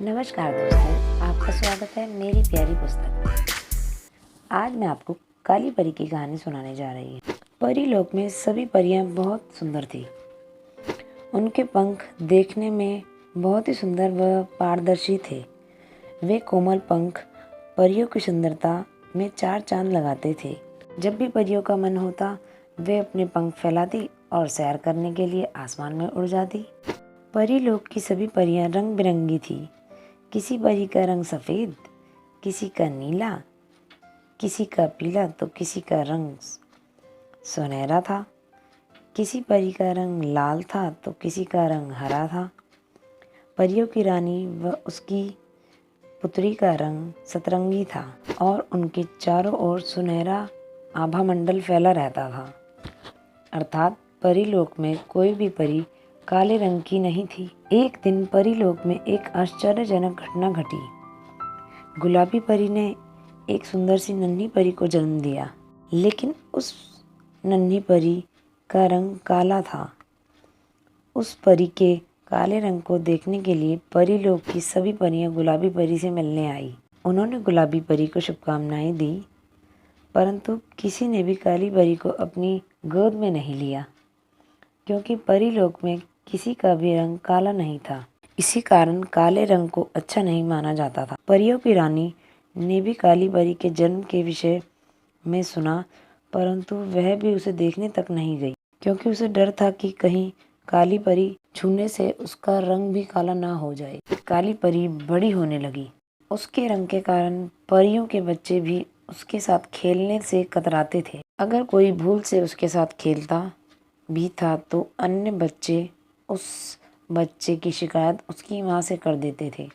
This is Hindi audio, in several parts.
नमस्कार दोस्तों, आपका स्वागत है मेरी प्यारी पुस्तक में। आज मैं आपको काली परी की कहानी सुनाने जा रही हूँ। परी लोक में सभी परियां बहुत सुंदर थी। उनके पंख देखने में बहुत ही सुंदर व पारदर्शी थे। वे कोमल पंख परियों की सुंदरता में चार चांद लगाते थे। जब भी परियों का मन होता, वे अपने पंख फैलाती और सैर करने के लिए आसमान में उड़ जाती। परी लोक की सभी परियां रंग बिरंगी थी। किसी परी का रंग सफ़ेद, किसी का नीला, किसी का पीला तो किसी का रंग सुनहरा था। किसी परी का रंग लाल था तो किसी का रंग हरा था। परियों की रानी व उसकी पुत्री का रंग सतरंगी था और उनके चारों ओर सुनहरा आभा मंडल फैला रहता था। अर्थात परीलोक में कोई भी परी काले रंग की नहीं थी। एक दिन परीलोक में एक आश्चर्यजनक घटना घटी। गुलाबी परी ने एक सुंदर सी नन्ही परी को जन्म दिया, लेकिन उस नन्ही परी का रंग काला था। उस परी के काले रंग को देखने के लिए परीलोक की सभी परियां गुलाबी परी से मिलने आई। उन्होंने गुलाबी परी को शुभकामनाएं दी, परंतु किसी ने भी काली परी को अपनी गोद में नहीं लिया, क्योंकि परीलोक में किसी का भी रंग काला नहीं था। इसी कारण काले रंग को अच्छा नहीं माना जाता था। परियों की रानी ने भी काली परी के जन्म के विषय में सुना, परंतु वह भी उसे देखने तक नहीं गई, क्योंकि उसे डर था कि कहीं काली परी छूने से उसका रंग भी काला ना हो जाए। काली परी बड़ी होने लगी। उसके रंग के कारण परियों के बच्चे भी उसके साथ खेलने से कतराते थे। अगर कोई भूल से उसके साथ खेलता भी था तो अन्य बच्चे उस बच्चे की शिकायत उसकी माँ से कर देते थे।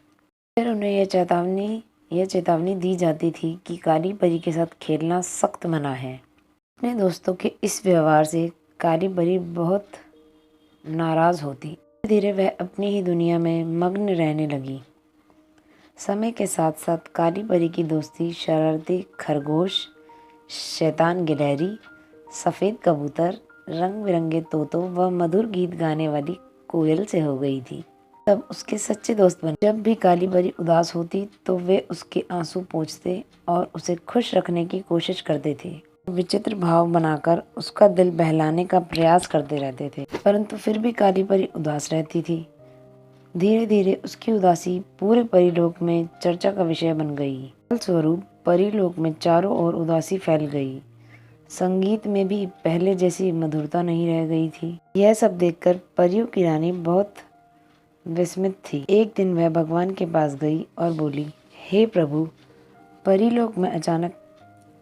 फिर उन्हें यह चेतावनी दी जाती थी कि काली परी के साथ खेलना सख्त मना है। अपने दोस्तों के इस व्यवहार से काली परी बहुत नाराज होती। धीरे धीरे वह अपनी ही दुनिया में मग्न रहने लगी। समय के साथ साथ काली परी की दोस्ती शरारती खरगोश, शैतान गिलहरी, सफ़ेद कबूतर, रंग बिरंगे तोतों व मधुर गीत गाने वाली कोयल से हो गई थी। तब उसके सच्चे दोस्त बने। जब भी काली परी उदास होती तो वे उसके आंसू पोंछते और उसे खुश रखने की कोशिश करते थे। विचित्र भाव बनाकर उसका दिल बहलाने का प्रयास करते रहते थे, परंतु फिर भी काली परी उदास रहती थी। धीरे धीरे उसकी उदासी पूरे परीलोक में चर्चा का विषय बन गई। फलस्वरूप परीलोक में चारों ओर उदासी फैल गई। संगीत में भी पहले जैसी मधुरता नहीं रह गई थी। यह सब देखकर परियों की रानी बहुत विस्मित थी। एक दिन वह भगवान के पास गई और बोली, हे प्रभु, परीलोक में अचानक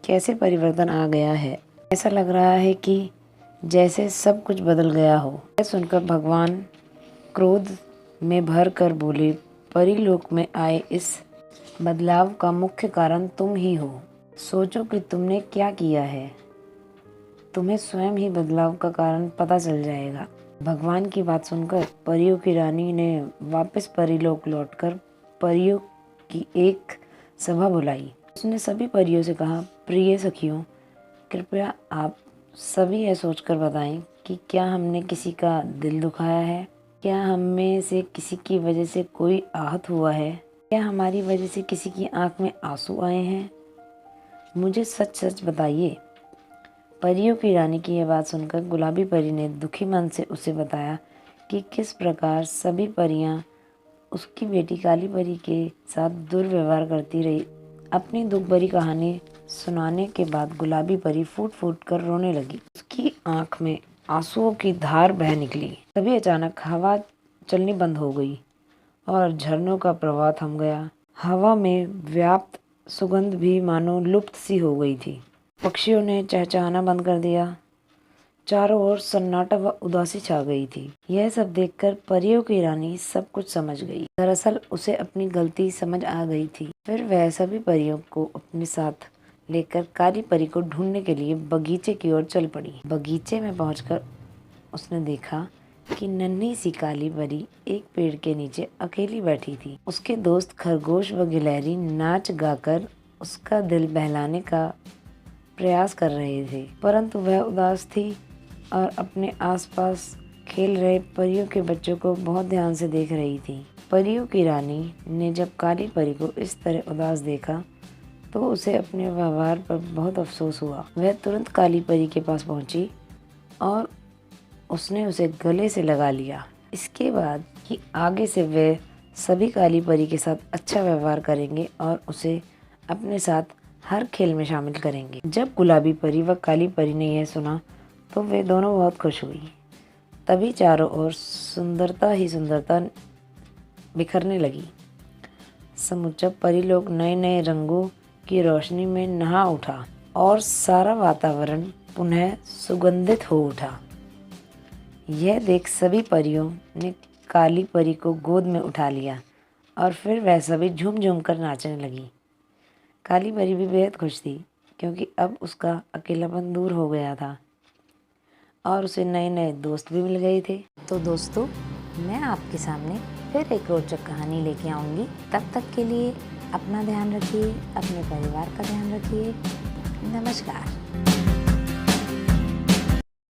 कैसे परिवर्तन आ गया है। ऐसा लग रहा है कि जैसे सब कुछ बदल गया हो। यह सुनकर भगवान क्रोध में भर कर बोले, परीलोक में आए इस बदलाव का मुख्य कारण तुम ही हो। सोचो कि तुमने क्या किया है। तुम्हें स्वयं ही बदलाव का कारण पता चल जाएगा। भगवान की बात सुनकर परियों की रानी ने वापस परीलोक लौटकर परियों की एक सभा बुलाई। उसने सभी परियों से कहा, प्रिय सखियों, कृपया आप सभी यह सोचकर बताएं कि क्या हमने किसी का दिल दुखाया है, क्या हम में से किसी की वजह से कोई आहत हुआ है, क्या हमारी वजह से किसी की आंख में आंसू आए हैं। मुझे सच सच बताइए। परियों की रानी की यह बात सुनकर गुलाबी परी ने दुखी मन से उसे बताया कि किस प्रकार सभी परियां उसकी बेटी काली परी के साथ दुर्व्यवहार करती रही। अपनी दुख भरी कहानी सुनाने के बाद गुलाबी परी फूट फूट कर रोने लगी। उसकी आंख में आंसुओं की धार बह निकली। तभी अचानक हवा चलनी बंद हो गई और झरनों का प्रवाह थम गया। हवा में व्याप्त सुगंध भी मानो लुप्त सी हो गई थी। पक्षियों ने चहचहाना बंद कर दिया। चारों ओर सन्नाटा व उदासी छा गई थी। यह सब देखकर परियों की रानी सब कुछ समझ गई। दरअसल उसे अपनी गलती समझ आ गई थी। फिर वह सभी परियों को अपने साथ लेकर काली परी को ढूंढने के लिए बगीचे की ओर चल पड़ी। बगीचे में पहुंचकर उसने देखा कि नन्ही सी काली परी एक पेड़ के नीचे अकेली बैठी थी। उसके दोस्त खरगोश व गिलहरी नाच गाकर उसका दिल बहलाने का प्रयास कर रहे थे, परंतु वह उदास थी और अपने आसपास खेल रहे परियों के बच्चों को बहुत ध्यान से देख रही थी। परियों की रानी ने जब काली परी को इस तरह उदास देखा तो उसे अपने व्यवहार पर बहुत अफसोस हुआ। वह तुरंत काली परी के पास पहुंची और उसने उसे गले से लगा लिया। इसके बाद कि आगे से वे सभी काली परी के साथ अच्छा व्यवहार करेंगे और उसे अपने साथ हर खेल में शामिल करेंगे। जब गुलाबी परी व काली परी ने यह सुना तो वे दोनों बहुत खुश हुई। तभी चारों ओर सुंदरता ही सुंदरता बिखरने लगी। समुद्र परी लोग नए नए रंगों की रोशनी में नहा उठा और सारा वातावरण पुनः सुगंधित हो उठा। यह देख सभी परियों ने काली परी को गोद में उठा लिया और फिर वह सभी झूम झूम कर नाचने लगी। काली परी भी बेहद खुश थी क्योंकि अब उसका अकेलापन दूर हो गया था और उसे नए नए दोस्त भी मिल गए थे। तो दोस्तों, मैं आपके सामने फिर एक रोचक कहानी लेके आऊँगी। तब तक के लिए अपना ध्यान रखिए, अपने परिवार का ध्यान रखिए। नमस्कार।